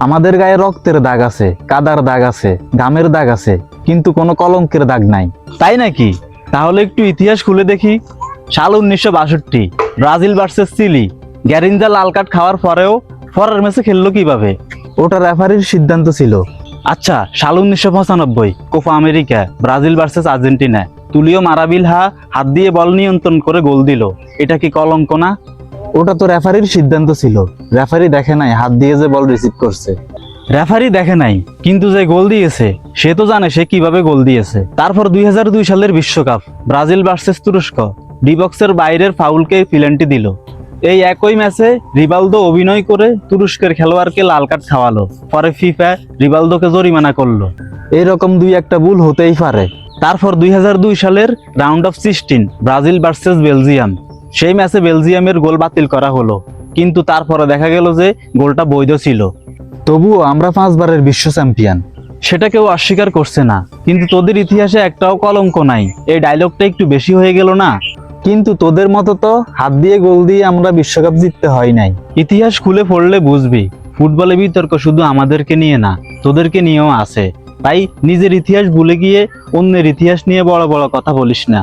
আমাদের গায়ে রক্তের দাগ আছে, কাদার দাগ আছে, ঘামের দাগ আছে, কিন্তু কোনো কলঙ্কের দাগ নাই। তাই নাকি? তাহলে একটু ইতিহাস খুলে দেখি। সাল 1962, ব্রাজিল ভার্সেস চিলি। গ্যারিনজা লাল কার্ড খাওয়ার পরেও পরের ম্যাচে খেললো কিভাবে? ওটা রেফারির সিদ্ধান্ত ছিল। আচ্ছা, সাল 1995, Copa America, Brazil versus Argentina. Tulio Maravilha হাত দিয়ে বল নিয়ন্ত্রণ করে গোল দিল। এটা কি কলঙ্ক না? ওটা তো রেফারির সিদ্ধান্ত ছিল। রেফারি দেখে নাই হাত দিয়ে যে বল রিসিভ করছে। রেফারি দেখে নাই, কিন্তু যে গোল দিয়েছে সে তো জানে সে কিভাবে গোল দিয়েছে। তারপর 2002 সালের বিশ্বকাপ, ব্রাজিল ভার্সেস তুরস্ক। ডি বক্সের বাইরের ফাউলকে পেনাল্টি দিল। এই একই ম্যাচে রিভালদো অভিনয় করে তুরস্কের খেলোয়াড়কে লাল কার্ড খাওয়ালো। পরে ফিফা রিভালদোকে জরিমানা করলো। এইরকম দুই একটা ভুল হতেই পারে। তারপর 2002 সালের round of 16, Brazil versus Belgium. সেই ম্যাচে বেলজিয়ামের গোল বাতিল করা হলো, কিন্তু তারপরে দেখা গেল যে গোলটা বৈধ ছিল। তবুও আমরা 5 বারের বিশ্ব চ্যাম্পিয়ন। সেটা কেউ অস্বীকার করছে না, কিন্তু তোদের ইতিহাসে একটাও কলঙ্ক নাই। এই ডায়লগটা একটু বেশি হয়ে গেল না? কিন্তু তোদের মতো তো হাত দিয়ে গোল দিয়ে আমরা বিশ্বকাপ জিততে হয় নাই। ইতিহাস খুলে পড়লে বুঝবি, ফুটবলে বিতর্ক শুধু আমাদেরকে নিয়ে না, তোদেরকে নিয়েও আছে। তাই নিজের ইতিহাস ভুলে গিয়ে অন্যের ইতিহাস নিয়ে বড় বড় কথা বলিস না।